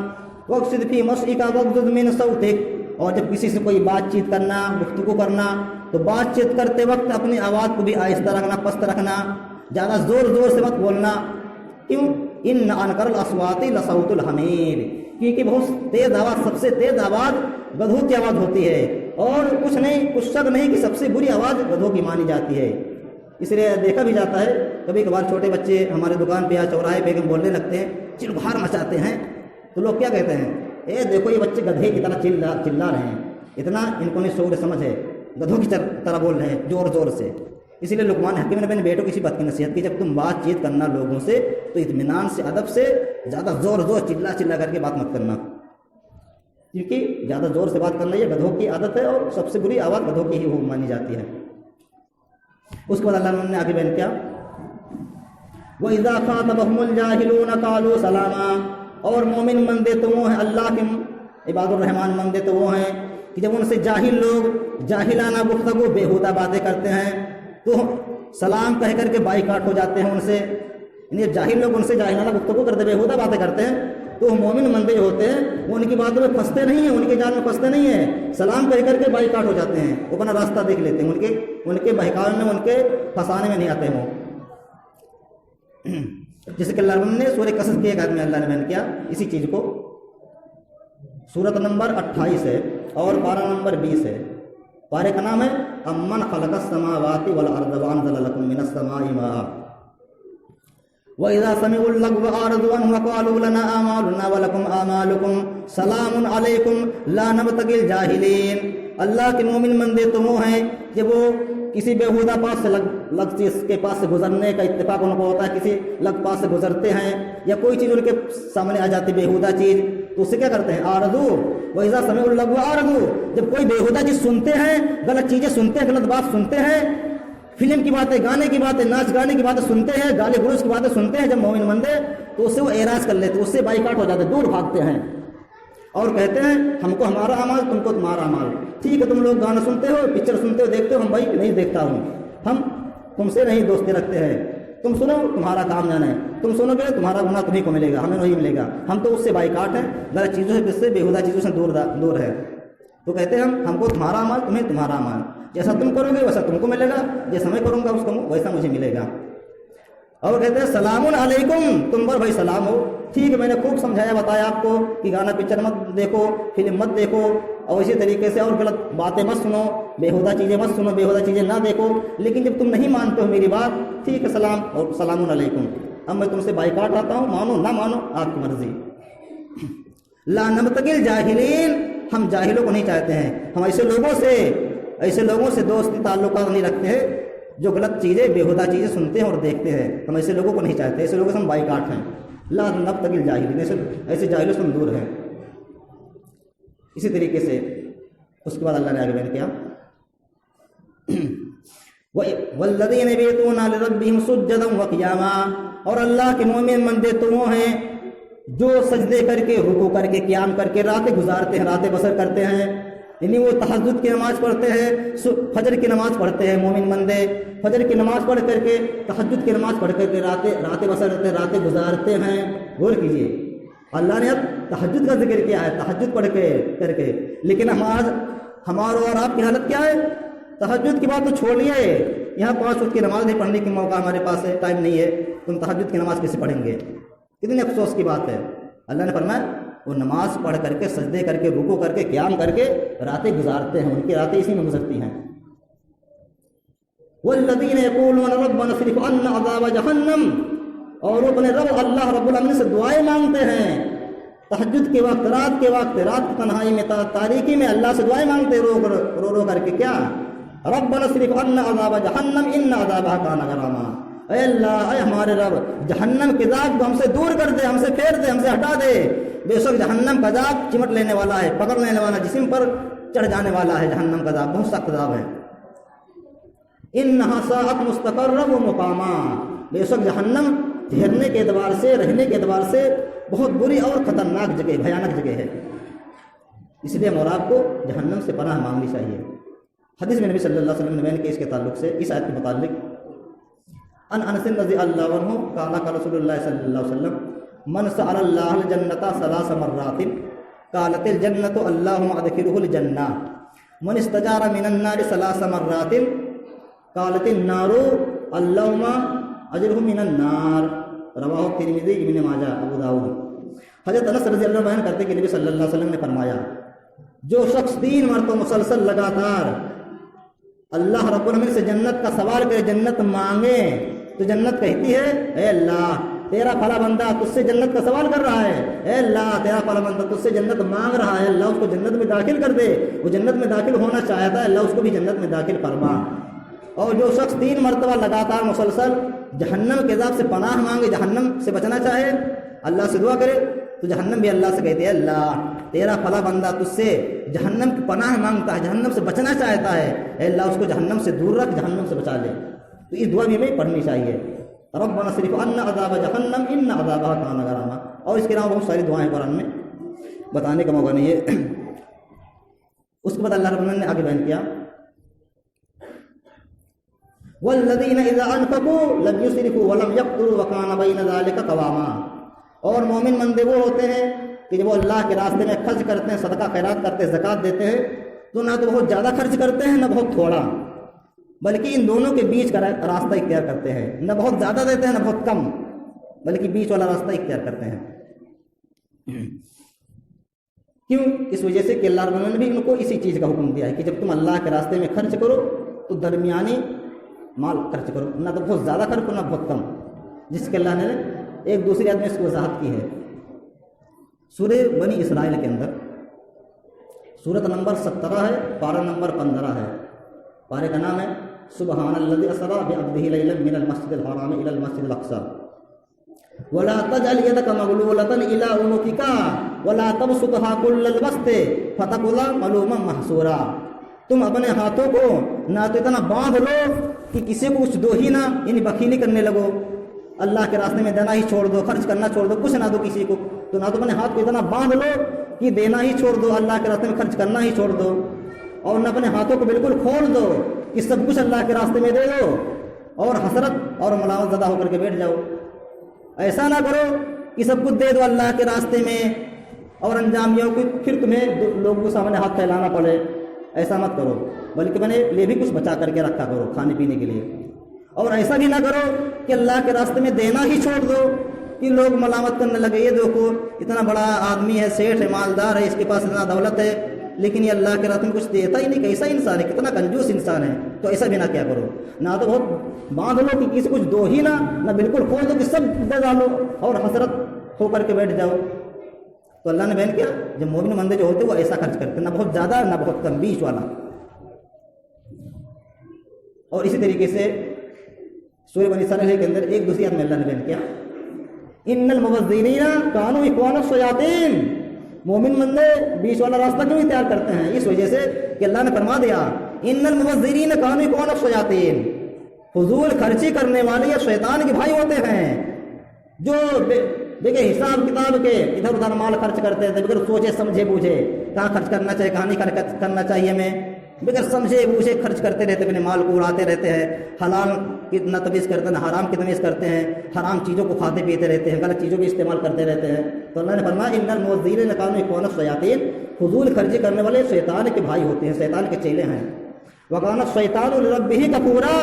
وقصد فی مشئک واغضض من صوتک، اور جب کسی سے کوئی بات چیت کرنا، گفتگو کرنا، تو بات چیت کرتے وقت اپنی آواز کو بھی آہستہ رکھنا، پست رکھنا، زیادہ زور زور سے مت بولنا. کیوں؟ ان انکر الاصوات لصوت الحمیر، کیونکہ بہت تیز آواز، سب سے تیز آواز گدھوں کی آواز ہوتی ہے، اور کچھ نہیں، کچھ شک نہیں کہ سب سے بری آواز گدھوں کی مانی جاتی ہے. اس لیے دیکھا بھی جاتا ہے کبھی کبھار چھوٹے بچے ہمارے دکان پہ یا چوراہے پہ بولنے لگتے ہیں، چلبھار مچاتے ہیں، تو لوگ کیا کہتے ہیں؟ اے دیکھو یہ بچے گدھے کی طرح چلا رہے ہیں، اتنا ان کو نہیں شعور سمجھ ہے، گدھوں کی طرح بول رہے ہیں زور زور سے. اسی لیے لقمان حکیم نے اپنے بیٹوں کی اسی بات کی نصیحت کی، جب تم بات چیت کرنا لوگوں سے تو اطمینان سے، ادب سے، زیادہ زور چلا کر کے بات مت کرنا، کیونکہ زیادہ زور سے بات کرنا یہ گدھوں کی عادت ہے، اور سب سے بری آواز گدھوں کی ہی وہ مانی جاتی ہے. اس کے بعد اللہ نے آگے بیان کیا وَإِذَا خَاطَبَهُمُ الْجَاهِلُونَ قَالُوا سَلَامًا، اور مومن بندے تو وہ ہیں، اللہ کے عباد الرحمان بندے تو وہ ہیں کہ جب ان سے جاہل لوگ جاہلانہ گفتگو بیہودہ باتیں کرتے ہیں تو سلام کہہ کر کے بائیکاٹ ہو جاتے ہیں ان سے. یعنی جاہل لوگ ان سے جاہلانہ گفتگو کرتے بیہودہ باتیں کرتے ہیں تو مومن بندے جو ہوتے ہیں وہ ان کی باتوں میں پھنستے نہیں ہیں، ان کے جال میں پھنستے نہیں ہیں، سلام کہہ کر کے بائیکاٹ ہو جاتے ہیں، وہ اپنا راستہ دیکھ لیتے ہیں، ان کے بہکاوے میں، ان کے پھنسانے میں نہیں آتے ہیں. جیسے کہ اللہ نے سورہ قصص کی ایک آیت میں اللہ نے بیان کیا اسی چیز کو. سورت نمبر 28 ہے اور پارہ نمبر 20 ہے. پارے کا نام ہے امن خلق السماوات والارض وانزل لكم من السماء ماء وَإِذَا سَمِعُوا اللَّغْوَ أَعْرَضُوا عَنْهُ وَقَالُوا لَنَا أَعْمَالُنَا وَلَكُمْ أَعْمَالُكُمْ سَلَامٌ عَلَيْكُمْ لَا نَبْتَغِي الْجَاهِلِينَ. اللہ کے مومن بندے تو وہ ہیں کہ وہ کسی بیہودہ پاس سے لگ چیز کے پاس سے گزرنے کا اتفاق ان کو ہوتا ہے، کسی لگ پاس سے گزرتے ہیں یا کوئی چیز ان کے سامنے آ جاتی بیہودہ چیز تو اس سے کیا کرتے ہیں؟ آردو. وَإِذَا سَمِعُوا اللَّغْوَ أَعْرَضُوا، جب کوئی بیہودہ چیز سنتے ہیں، غلط چیزیں سنتے ہیں، غلط بات سنتے ہیں، فلم کی باتیں، گانے کی باتیں، ناچ گانے کی باتیں سنتے ہیں، گالی گلوچ کی باتیں سنتے ہیں جب مومن بندے تو اس سے وہ اعراض کر لیتے، اس سے بائیکاٹ ہو جاتے، دور بھاگتے ہیں اور کہتے ہیں ہم کو ہمارا اعمال، تم کو تمہارا اعمال. ٹھیک ہے، تم لوگ گانا سنتے ہو، پکچر سنتے ہو، دیکھتے ہو، ہم بھائی نہیں دیکھتا ہوں، ہم تم سے نہیں دوستی رکھتے ہیں، تم سنو تمہارا کام جانا ہے، تم سنو گے تمہارا گناہ تمہیں کو ملے گا، ہمیں نہیں ملے گا، ہم تو اس سے بائیکاٹ ہیں، غلط چیزوں سے، جس سے بیہودہ چیزوں سے دور ہے. تو کہتے ہیں ہم کو تمہارا اعمال، تمہیں تمہارا اعمال، جیسا تم کرو گے ویسا تم کو ملے گا، جیسا میں کروں گا اس کو ویسا مجھے ملے گا. اور کہتے ہیں سلام علیکم، تم پر بھائی سلام ہو. ٹھیک ہے، میں نے خوب سمجھایا بتایا آپ کو کہ گانا پکچر مت دیکھو، فلم مت دیکھو، اور اسی طریقے سے اور غلط باتیں مت سنو، بیہودہ چیزیں مت سنو، بیہودہ چیزیں نہ دیکھو. لیکن جب تم نہیں مانتے ہو میری بات، ٹھیک ہے سلام اور سلام علیکم، اب میں تم سے بائیکاٹ آتا ہوں، مانو نہ مانو آپ کی مرضی. لا نبتغی الجاہلین، ہم جاہلوں کو نہیں چاہتے ہیں، ہم ایسے لوگوں سے دوستی تعلقات نہیں رکھتے ہیں جو غلط چیزیں، بیہودہ چیزیں سنتے ہیں اور دیکھتے ہیں، ہم ایسے لوگوں کو نہیں چاہتے، ایسے لوگوں سے ہم بائیکاٹ ہیں. لا نبتغی الجاہلین، ایسے جاہلوں سے ہم دور ہیں. اسی طریقے سے اس کے بعد اللہ نے آگے بیان کیا والذین یبیتون لربہم سجدا وقیاما، اور اللہ کے مومن بندے تو وہ ہیں جو سجدے کر کے، رکوع کر کے، قیام کر کے راتیں گزارتے ہیں، راتیں بسر کرتے ہیں. یعنی وہ تہجد کی نماز پڑھتے ہیں، فجر کی نماز پڑھتے ہیں مومن بندے، فجر کی نماز پڑھ کر کے، تہجد کی نماز پڑھ کر کے راتیں بسر کرتے ہیں، راتیں گزارتے ہیں. غور کیجیے، اللہ نے اب تہجد کا ذکر کیا ہے، تہجد پڑھ کے کر کے، لیکن ہمارا اور آپ کی حالت کیا ہے؟ تہجد کی بات تو چھوڑیے، یہاں 5 وقت کی نماز نہیں پڑھنے کی موقع ہمارے پاس ہے، ٹائم نہیں ہے، تم تہجد کی نماز کیسے پڑھیں گے؟ کتنی افسوس کی بات ہے. اللہ نے فرمایا وہ نماز پڑھ کر کے، سجدے کر کے، رکوع کر کے، قیام کر کے راتیں گزارتے ہیں، ان کی راتیں اسی میں گزرتی ہیں. والذین یقولون ربنا اصرف عنا عذاب جہنم، اور وہ اپنے رب اللہ رب العالمین سے دعائیں مانگتے ہیں تہجد کے وقت، رات کے وقت، رات کی تنہائی میں، تاریکی میں اللہ سے دعائیں مانگتے رو کر کے. کیا؟ ربنا اصرف عنا عذاب جہنم ان عذابها کان غراما، اے اللہ، اے ہمارے رب، جہنم کے عذاب کو ہم سے دور کر دے، ہم سے پھیر دے، ہم سے ہٹا دے. بے شک جہنم کا عذاب چمٹ لینے والا ہے، پکڑ لینے والا، جسم پر چڑھ جانے والا ہے. جہنم کا عذاب بہت سخت عذاب ہے. انہا ساعت مستقرا و مقاما، بے شک جہنم ٹھہرنے کے اعتبار سے، رہنے کے اعتبار سے بہت بری اور خطرناک جگہ، بھیانک جگہ ہے. اس لیے ہم اور آپ کو جہنم سے پناہ مانگنی چاہیے. حدیث میں نبی صلی اللہ علیہ وسلم نے بیان کیا اس کے تعلق سے، اس آیت کے متعلق، ان انس رضی اللہ عنہ قال قال رسول اللہ صلی اللہ علیہ وسلم من سأل اللہ الجنۃ 3 مرات قالت الجنۃ اللہم ادخلہ الجنہ، من استجار من النار 3 مرات قالت النار اللہم اجرہ من النار. رواہ ترمذی، ابن ماجہ، ابو داؤد. حضرت انس رضی اللہ عنہ بیان کرتے کہ نبی صلی اللہ علیہ وسلم نے فرمایا جو شخص 3 مرتبہ مسلسل لگاتار اللہ رب العالمین سے جنت کا سوال کرے، جنت مانگے، تو جنت کہتی ہے اے اللہ تیرا پھلا بندہ تجھ سے جنت کا سوال کر رہا ہے، اے اللہ تیرا پھلا بندہ تجھ سے جنت مانگ رہا ہے، اللہ اس کو جنت میں داخل کر دے. وہ جنت میں داخل ہونا چاہتا ہے، اللہ اس کو بھی جنت میں داخل فرما. اور جو شخص 3 مرتبہ لگاتار مسلسل جہنم کے عذاب سے پناہ مانگے، جہنم سے بچنا چاہے، اللہ سے دعا کرے، تو جہنم بھی اللہ سے کہتی ہے اللہ تیرا فلاں بندہ تجھ سے جہنم کی پناہ مانگتا ہے، جہنم سے بچنا چاہتا ہے، اے اللہ اس کو جہنم سے دور رکھ، جہنم سے بچا لے. تو یہ دعا بھی ہمیں پڑھنی چاہیے. ربنا اصرف عنا عذاب جہنم ان عذابها کان غراما. اور اس کے علاوہ بہت ساری دعائیں قرآن میں بتانے کا موقع نہیں ہے. اس کے بعد اللہ رب العالمین نے آگے بیان کیا والذین اذا انفقوا لم یسرفوا ولم یقتروا وکان بین ذلک قواما. اور مومن بندے وہ ہوتے ہیں کہ جب وہ اللہ کے راستے میں خرچ کرتے ہیں, صدقہ خیرات کرتے ہیں, زکوٰۃ دیتے ہیں, تو نہ تو بہت زیادہ خرچ کرتے ہیں نہ بہت تھوڑا, بلکہ ان دونوں کے بیچ کا راستہ اختیار کرتے ہیں. نہ بہت زیادہ دیتے ہیں نہ بہت کم, بلکہ بیچ والا راستہ اختیار کرتے ہیں. کیوں؟ اس وجہ سے کہ اللہ رب العالمین نے بھی ان کو اسی چیز کا حکم دیا ہے کہ جب تم اللہ کے راستے میں خرچ کرو تو درمیانی مال خرچ کرو, نہ تو بہت زیادہ خرچ کرو نہ بہت کم. جس کے اللہ نے ایک دوسری آیت میں اس کی وضاحت کی ہے سورہ بنی اسرائیل کے اندر. سورت نمبر 17 ہے, پارہ نمبر 15 ہے. پارے کا نام ہے سبحان الذی اسری بعبدہ لیلا من المسجد الحرام الی المسجد الاقصی ولا تجعل يدك مغلولة الى عنقك ولا تبسطها كل البسط فتقعد ملوما محسورا. تم اپنے ہاتھوں کو نہ تو اتنا باندھ لو کہ کسی کو کچھ دو ہی نہ, یعنی بخیلی کرنے لگو, اللہ کے راستے میں دینا ہی چھوڑ دو, خرچ کرنا چھوڑ دو, کچھ نہ دو کسی کو. تو نہ تو اپنے ہاتھ کو اتنا باندھ لو کہ دینا ہی چھوڑ دو, اللہ کے راستے میں خرچ کرنا ہی چھوڑ دو, اور نہ اپنے ہاتھوں کو بالکل کھول دو کہ سب کچھ اللہ کے راستے میں دے دو اور حسرت اور ملامت زدہ ہو کر کے بیٹھ جاؤ. ایسا نہ کرو کہ سب کچھ دے دو اللہ کے راستے میں اور انجام یہ ہو کہ پھر تمہیں لوگوں کے سامنے ہاتھ پھیلانا پڑے. ایسا مت کرو, بلکہ میں نے لیے بھی کچھ بچا کر کے رکھا کرو کھانے پینے کے لیے. اور ایسا بھی نہ کرو کہ اللہ کے راستے میں دینا ہی چھوڑ دو کہ لوگ ملامت کرنے لگے, یہ دیکھو اتنا بڑا آدمی ہے, سیٹھ ہے, مالدار ہے, اس کے پاس اتنا دولت ہے, لیکن یہ اللہ کے راستے میں کچھ دیتا ہی نہیں, کیسا انسان ہے, کتنا کنجوس انسان ہے. تو ایسا بھی نہ کیا کرو, نہ تو بہت باندھ لو کہ کسی کچھ دو ہی نہ بالکل کھول دو کہ سب دے ڈالو اور حسرت ہو کر کے بیٹھ جاؤ. تو اللہ نے بیان کیا جب مومن بندے جو ہوتے وہ ایسا خرچ کرتے, نہ بہت زیادہ نہ بہت کم, بیچ والا. اور اسی طریقے سے سورہ بنی اسرائیل کے اندر ایک دوسری آیت میں اللہ نے بیان کیا ان المبذرین کانوا اخوان الشیاطین. مومن بندے بیچ والا راستہ کیوں اختیار کرتے ہیں؟ اس وجہ سے کہ اللہ نے فرما دیا ان المبذرین کانوا اخوان الشیاطین, فضول خرچی کرنے والے یہ شیطان کے بھائی ہوتے ہیں جو دیکھیں حساب کتاب کے ادھر ادھر مال خرچ کرتے تھے بغیر سوچے سمجھے بوجھے, کہاں خرچ کرنا چاہیے کہاں نہیں خرچ کرنا چاہیے, میں بغیر سمجھے بوجھے خرچ کرتے رہتے, اپنے مال کو اڑاتے رہتے ہیں, حلال کی نہ تمیز کرتے ہیں, حرام کی تمیز کرتے ہیں, حرام چیزوں کو کھاتے پیتے رہتے ہیں, غلط چیزوں کو استعمال کرتے رہتے ہیں. تو اللہ نے فرمایا ان المبذرین کانوا اخوان الشیاطین, فضول خرچی کرنے والے شیطان کے بھائی ہوتے ہیں, شیطان کے چیلے ہیں. وکان الشیطان لربہ کفورا,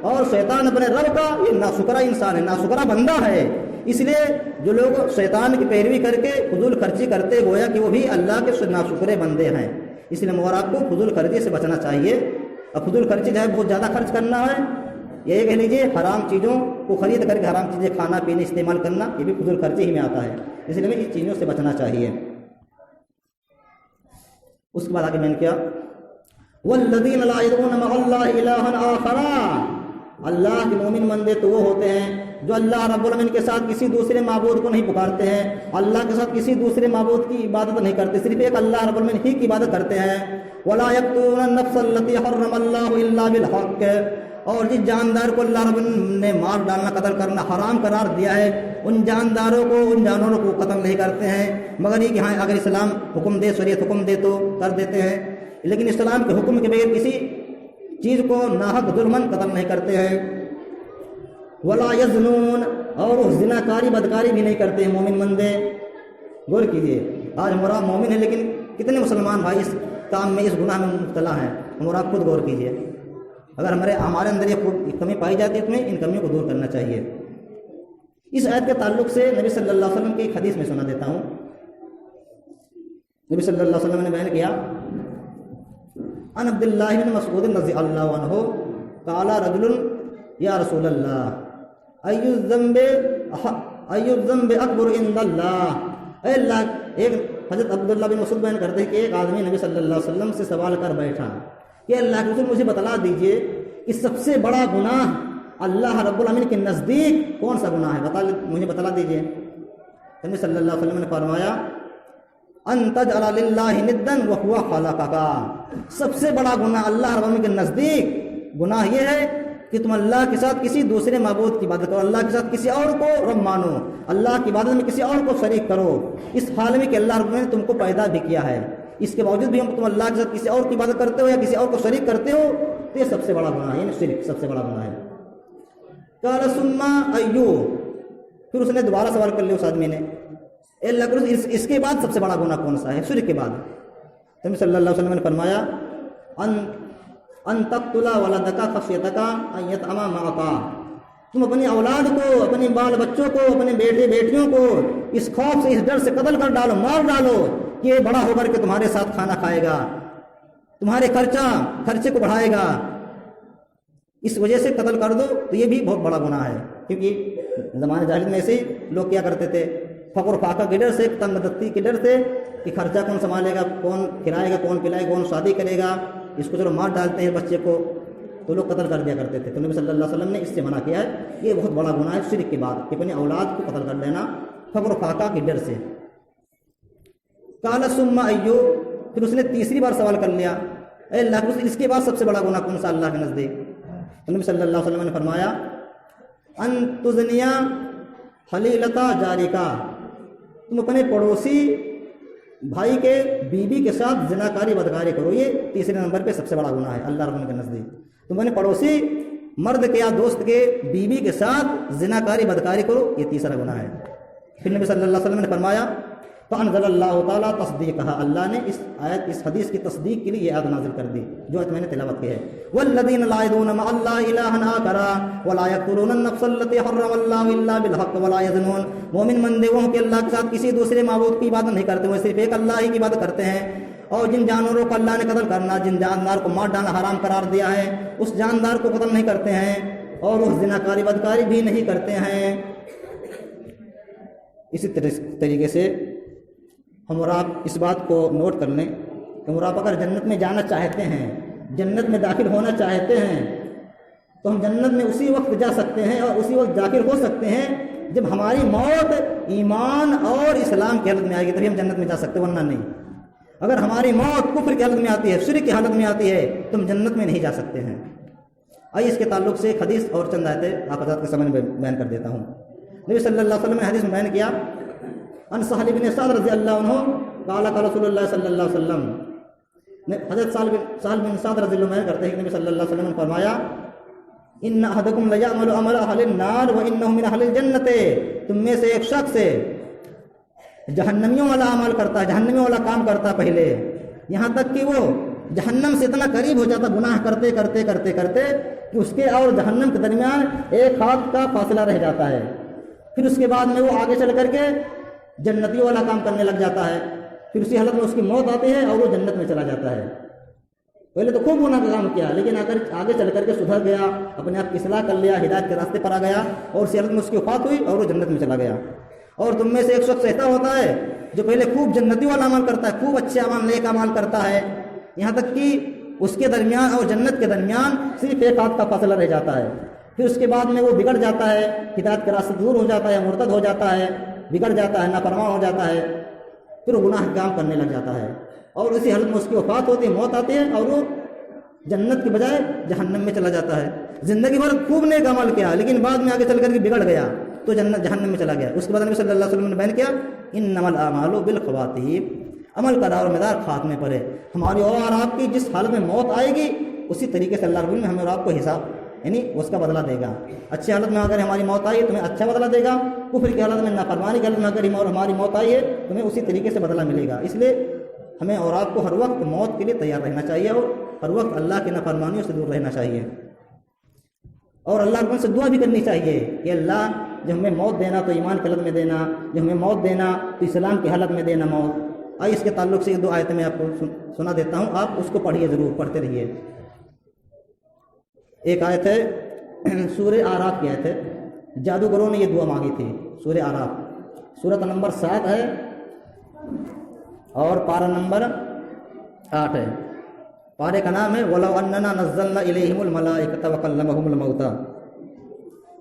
اور شیطان اپنے رب کا یہ ناشکرا انسان ہے, ناشکرا بندہ ہے. اس لیے جو لوگ شیطان کی پیروی کر کے فضول خرچی کرتے گویا کہ وہ بھی اللہ کے ناشکرے بندے ہیں. اس لیے مگر آپ کو فضول خرچی سے بچنا چاہیے. اور فضول خرچی جو ہے بہت زیادہ خرچ کرنا ہے, یہ کہہ لیجیے حرام چیزوں کو خرید کر کے حرام چیزیں کھانا پینے استعمال کرنا, یہ بھی فضول خرچی ہی میں آتا ہے. اس لیے ہمیں اس چیزوں سے بچنا چاہیے. اس کے بعد آگے میں نے کیا والذین لا یدعون مع اللہ الہا آخر, اللہ کے مومن بندے تو وہ ہوتے ہیں جو اللہ رب العالمین کے ساتھ کسی دوسرے معبود کو نہیں پکارتے ہیں, اللہ کے ساتھ کسی دوسرے معبود کی عبادت نہیں کرتے, صرف ایک اللہ رب العالمین ہی کی عبادت کرتے ہیں. ولا یقتلون النفس التي حرم اللہ الا بالحق, اور جس جاندار کو اللہ رب العالمین نے مار ڈالنا قتل کرنا حرام قرار دیا ہے, ان جانداروں کو ان جانوروں کو قتل نہیں کرتے ہیں مگر یہ کہ ہاں اگر اسلام حکم دے, شریعت حکم دے تو کر دیتے ہیں, لیکن اسلام کے حکم کے بغیر کسی چیز کو ناحق ظلمن قتل نہیں کرتے ہیں. ولا یزنون, اور وہ زنا کاری بدکاری بھی نہیں کرتے ہیں مومن بندے. غور کیجیے آج ہمارا مومن ہے لیکن کتنے مسلمان بھائی اس کام میں, اس گناہ میں مبتلا ہیں. ہمارا خود غور کیجیے, اگر ہمارے اندر یہ کمی پائی جاتی ہے تو ان کمیوں کو دور کرنا چاہیے. اس آیت کے تعلق سے نبی صلی اللہ علیہ وسلم کی ایک حدیث میں سنا دیتا ہوں. نبی صلی اللہ علیہ وسلم نے بیان کیا ان عبد اللہ بن مسعود رضی اللہ عنہ قال رجل یا رسول اللہ ای الذنب اکبر عند اللہ. اے اللہ, ایک حضرت عبداللہ بن مسعود بیان کرتے ہیں کہ ایک آدمی نبی صلی اللہ علیہ وسلم سے سوال کر بیٹھا کہ اللہ کے رسول مجھے بتلا دیجئے کہ سب سے بڑا گناہ اللہ رب العالمین کے نزدیک کون سا گناہ ہے, مجھے بتلا دیجئے. نبی صلی اللہ علیہ وسلم نے فرمایا ان تجعل للہ ندا وهو خلقک, سب سے بڑا گناہ اللہ رب العالمین کے نزدیک گناہ یہ ہے کہ تم اللہ کے ساتھ کسی دوسرے معبود کی عبادت کرو، اللہ کے ساتھ کسی اور کو رب مانو، اللہ کی عبادت میں کسی اور کو شریک کرو، اس حال میں کہ اللہ رب نے تم کو پیدا بھی کیا ہے، اس کے باوجود بھی تم اللہ کے ساتھ کسی اور کی عبادت کرتے ہو یا کسی اور کو شریک کرتے ہو، تو یہ سب سے بڑا گناہ ہے، یعنی شرک سب سے بڑا گناہ ہے۔ قال ثم ایو، پھر اس نے دوبارہ سوال کر لیا اس آدمی نے، اے اللہ کے رسول اس کے بعد سب سے بڑا گناہ کون سا ہے شرک کے بعد؟ نبی صلی اللہ علیہ وسلم نے فرمایا ان تقتل ولدک خشیتک ان یطعم معک، تم اپنی اولاد کو، اپنے بال بچوں کو، اپنے بیٹے بیٹیوں کو اس خوف سے، اس ڈر سے قتل کر ڈالو، مار ڈالو کہ یہ بڑا ہو کر کے تمہارے ساتھ کھانا کھائے گا، تمہارے خرچے کو بڑھائے گا، اس وجہ سے قتل کر دو، تو یہ بھی بہت بڑا گناہ ہے۔ کیونکہ زمانے جاہلیت میں ایسے ہی لوگ کیا کرتے تھے، فقر و فاقہ کے ڈر سے، تنگ دستی کے ڈر سے کہ خرچہ کون سنبھالے گا، کون کھلائے گا، کون پلائے گا، کون شادی کرے گا، اس کو چلو مار ڈالتے ہیں بچے کو، تو لوگ قتل کر دیا کرتے تھے۔ تو نبی صلی اللہ علیہ وسلم نے اس سے منع کیا ہے، یہ بہت بڑا گناہ ہے شرک کے بعد، کہ اپنی اولاد کو قتل کر دینا فقر و فاقہ کے ڈر سے۔ قال ثم ایو، پھر اس نے تیسری بار سوال کر لیا، اے اللہ کے رسول اس کے بعد سب سے بڑا گناہ کون سا اللہ کے نزدیک؟ تو نبی صلی اللہ علیہ وسلم نے فرمایا ان تزنیا خلیلتا جارکا، تم اپنے پڑوسی بھائی کے بیوی کے ساتھ زناکاری بدکاری کرو، یہ تیسرے نمبر پہ سب سے بڑا گناہ ہے اللہ رب کے نزدیک۔ تم اپنے پڑوسی مرد کے یا دوست کے بیوی کے ساتھ زناکاری بدکاری کرو، یہ تیسرا گناہ ہے۔ پھر نبی صلی اللہ علیہ وسلم نے فرمایا فانزل اللہ تعالیٰ تصدیقہ، اللہ نے اس آیت اس حدیث کی تصدیق کے لیے یہ آیت نازل کر دی جو آیت میں نے تلاوت کی ہے۔ والذین لا یدعون مع اللہ الہا آخر ولا یقتلون النفس التي حرم اللہ الا بالحق ولا یزنون، مومن مندے وہ کہ اللہ کے ساتھ کسی دوسرے معبود کی عبادت نہیں کرتے، وہ صرف ایک اللہ ہی کی عبادت کرتے ہیں، اور جن جانوروں کو اللہ نے قتل کرنا، جن جاندار کو مار ڈالنا حرام قرار دیا ہے، اس جاندار کو قتل نہیں کرتے ہیں، اور اس زناکاری بدکاری بھی نہیں کرتے ہیں۔ اسی طریقے سے ہم اور آپ اس بات کو نوٹ کر لیں کہ ہم اور آپ اگر جنت میں جانا چاہتے ہیں، جنت میں داخل ہونا چاہتے ہیں، تو ہم جنت میں اسی وقت جا سکتے ہیں اور اسی وقت داخل ہو سکتے ہیں جب ہماری موت ایمان اور اسلام کی حالت میں آئے گی، تبھی ہم جنت میں جا سکتے، ورنہ نہیں۔ اگر ہماری موت کفر کی حالت میں آتی ہے، شرک کی حالت میں آتی ہے، تو ہم جنت میں نہیں جا سکتے ہیں۔ آئیے اس کے تعلق سے ایک حدیث اور چند آیتیں آپ حضرات کے سامنے بیان کر دیتا ہوں۔ نبی صلی اللہ علیہ وسلم نے حدیث میں بیان کیا، ان سہل بن سعد رضی اللہ عنہ قال قال رسول اللہ صلی اللہ علیہ وسلم، حضرت سہل بن سعد رضی اللہ عنہ کرتے ہیں کہ نبی صلی اللہ علیہ وسلم نے فرمایا ان احدکم لیعمل عمل اہل النار وانہ من اہل الجنت، تم میں سے ایک شخص جہنمیوں والا عمل کرتا ہے، جہنمیوں والا کام کرتا ہے پہلے، یہاں تک کہ وہ جہنم سے اتنا قریب ہو جاتا گناہ کرتے کرتے کرتے کرتے کہ اس کے اور جہنم کے درمیان ایک ہاتھ کا فاصلہ رہ جاتا ہے، پھر اس کے بعد میں وہ آگے چل کر کے جنتیوں والا کام کرنے لگ جاتا ہے، پھر اسی حالت میں اس کی موت آتی ہے اور وہ جنت میں چلا جاتا ہے۔ پہلے تو خوب گناہ کا کام کیا، لیکن اگر آگے چل کر کے سدھر گیا، اپنے آپ کی اصلاح کر لیا، ہدایت کے راستے پر آ گیا، اور اسی حالت میں اس کی وفات ہوئی اور وہ جنت میں چلا گیا۔ اور تم میں سے ایک شخص ایسا ہوتا ہے جو پہلے خوب جنتی والا عمل کرتا ہے، خوب اچھے اعمال نیک اعمال کرتا ہے، یہاں تک کہ اس کے درمیان اور جنت کے درمیان صرف ایک ہاتھ کا فاصلہ رہ جاتا ہے، پھر اس کے بعد میں وہ بگڑ جاتا ہے، ہدایت کے راستے دور ہو جاتا ہے، مرتد ہو جاتا ہے، بگڑ جاتا ہے، نافرمان ہو جاتا ہے، پھر وہ گناہ کام کرنے لگ جاتا ہے، اور اسی حالت میں اس کی وفات ہوتی ہے، موت آتی ہے، اور وہ جنت کی بجائے جہنم میں چلا جاتا ہے۔ زندگی بھر خوب نیک عمل کیا، لیکن بعد میں آگے چل کر کے بگڑ گیا تو جہنم میں چلا گیا۔ اس کے بعد نبی صلی اللہ علیہ وسلم نے بیان کیا انما الاعمال بالخواتیم، عمل کا دار و مدار خاتمے پر ہے۔ ہماری اور آپ کی جس حالت میں موت آئے گی اسی طریقے سے اللہ رب العالمین ہمیں اور آپ کو حساب یعنی اس کا بدلہ دے گا۔ اچھی حالت میں اگر ہماری موت آئی ہے تمہیں اچھا بدلہ دے گا، کفر کی حالت میں نافرمانی کی حالت میں اگر ہماری موت آئی ہے تمہیں اسی طریقے سے بدلہ ملے گا۔ اس لیے ہمیں اور آپ کو ہر وقت موت کے لیے تیار رہنا چاہیے اور ہر وقت اللہ کی نافرمانیوں سے دور رہنا چاہیے، اور اللہ رب سے دعا بھی کرنی چاہیے کہ اللہ جب ہمیں موت دینا تو ایمان کی حالت میں دینا، جب ہمیں موت دینا تو اسلام کی حالت میں دینا موت۔ آئیے اس کے تعلق سے 2 آیتیں میں آپ کو سنا دیتا ہوں، آپ اس کو پڑھیے، ضرور پڑھتے رہیے۔ ایک آیت ہے سورہ آراف کی آیت ہے، جادوگروں نے یہ دعا مانگی تھی، سورہ آراف، سورۃ نمبر 7 ہے اور پارہ نمبر 8 ہے۔ پارے کا نام ہے وَلَوْ أَنَّنَا نَزَّلْنَا إِلَيْهِمُ الْمَلَائِكَةَ وَكَلَّمَهُمُ الْمَوْتَى،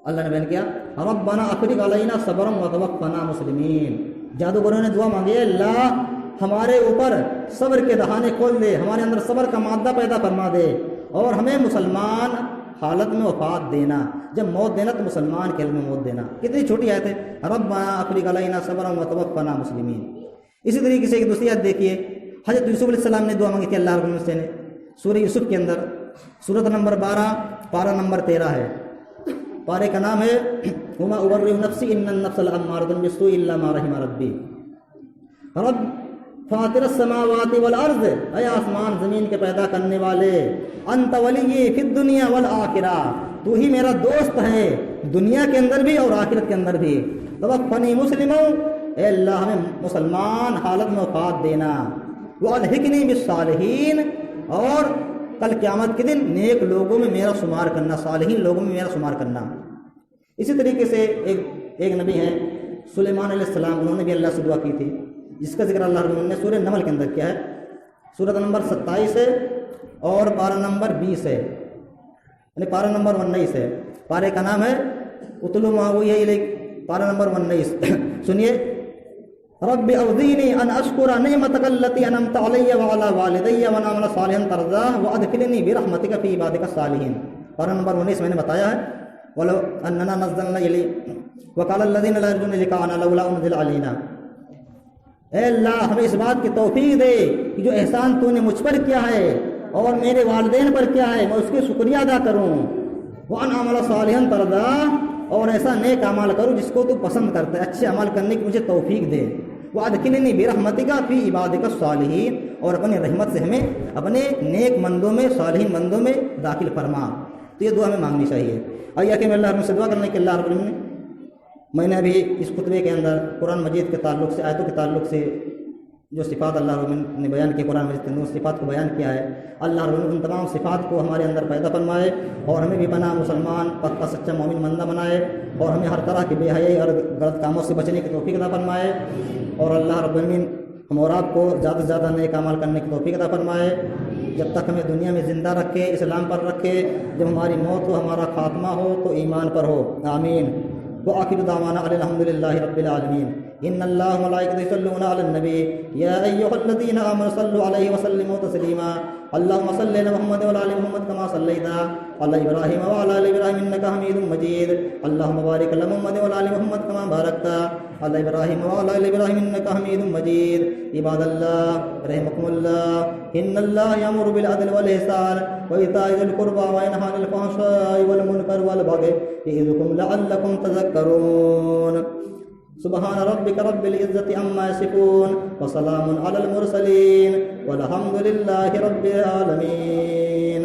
اللہ نے بیان کیا رَبَّنَا أَفْرِغْ عَلَيْنَا صَبْرًا وَتَوَفَّنَا مُسْلِمِينَ، جادوگروں نے دعا مانگی ہے اللہ ہمارے اوپر صبر کے دہانے کھول دے، ہمارے اندر صبر کا مادہ پیدا فرما دے اور ہمیں مسلمان حالت میں وفات دینا، جب موت دینا تو مسلمان کے حالت میں موت دینا. کتنی چھوٹی آیت ہے، ربنا افرغ علینا صبرا وتوفنا مسلمین. اسی طریقے سے ایک دوسری آیت دیکھیے، حضرت یوسف علیہ السلام نے دعا مانگی تھی اللہ رب العزت سے، سورہ یوسف کے اندر سورۃ نمبر 12 پارہ نمبر 13 ہے. پارے کا نام ہے وما ابرئ نفسی ان النفس لامارۃ بالسوء الا ما رحم ربی. رب فاطر السماوات والارض، اے آسمان زمین کے پیدا کرنے والے، انت ولی فی الدنیا والآخرہ، تو ہی میرا دوست ہے دنیا کے اندر بھی اور آخرت کے اندر بھی. توفنی مسلما، اے اللہ ہمیں مسلمان حالت میں وفات دینا. والحقنی بالصالحین، اور کل قیامت کے دن نیک لوگوں میں میرا شمار کرنا، صالحین لوگوں میں میرا شمار کرنا. اسی طریقے سے ایک نبی ہیں سلیمان علیہ السلام، انہوں نے بھی اللہ سے دعا کی تھی، جس کا ذکر اللہ رب العالمین نے سورہ نمل کے اندر کیا ہے، سورۃ نمبر 27 ہے اور پارہ نمبر 20 ہے، یعنی پارہ نمبر 19 ہے. پارے کا نام ہے اتلو ما اوحی الیک، پارہ نمبر 19. سنیے، رب اوزینی ان اشکر نعمتک التی انعمت علی وعلی والدی وان اعمل صالحا ترضاہ وادخلنی برحمتک فی عبادک الصالحین. پارہ نمبر 19 میں نے بتایا ہے، ولو اننا نزلنا الیک وقال الذین لا یرجون لقاءنا لولا انزل علینا. اے اللہ ہمیں اس بات کی توفیق دے کہ جو احسان تو نے مجھ پر کیا ہے اور میرے والدین پر کیا ہے میں اس کے شکریہ ادا کروں. وان اعمل صالحا ترضاہ، اور ایسا نیک عمل کروں جس کو تو پسند کرتا ہے، اچھے عمل کرنے کی مجھے توفیق دے. وادخلنی برحمتک فی عبادک الصالحین، اور اپنی رحمت سے ہمیں اپنے نیک مندوں میں، صالحین بندوں میں داخل فرما. تو یہ دعا ہمیں مانگنی چاہیے. آئیے کہ میں اللہ سے دعا کرنے کے اللہ رب العالمین، میں نے ابھی اس خطبے کے اندر قرآن مجید کے تعلق سے، آیتوں کے تعلق سے جو صفات اللہ رب العالمین نے بیان کی، قرآن مجید کے اندر صفات کو بیان کیا ہے. اللہ رب العالمین ان تمام صفات کو ہمارے اندر پیدا فرمائے اور ہمیں بھی بنا مسلمان پکا سچا مومن بندہ بنائے، اور ہمیں ہر طرح کی بے حیائی اور غلط کاموں سے بچنے کی توفیق عطا فرمائے. اور اللہ رب العالمین ہم اور آپ کو زیادہ سے زیادہ نیک اعمال کرنے کی توفیق عطا فرمائے، جب تک ہمیں دنیا میں زندہ رکھے، اسلام پر رکھے، جب ہماری موت ہو، ہمارا خاتمہ ہو تو ایمان پر ہو. آمین. وآخر دعوانا الحمد للہ رب العالمین. ان اللہ وملائکتہ یصلون علی النبی یا ایھا الذین آمنوا صلوا علیہ وسلموا تسلیما. اللهم صل على محمد وعلى ال محمد كما صليت على ابراهيم وعلى ال ابراهيم انك حميد مجيد. اللهم بارك على محمد وعلى ال محمد كما باركت على ابراهيم وعلى ال ابراهيم انك حميد مجيد. عباد الله رحمكم الله، ان الله يأمر بالعدل والإحسان وإيتاء ذي القربى وينهى عن الفحشاء والمنكر والبغي يعظكم لعلكم تذكرون. سبحان ربك رب العزة عما يصفون وسلام على المرسلين والحمد لله رب العالمين.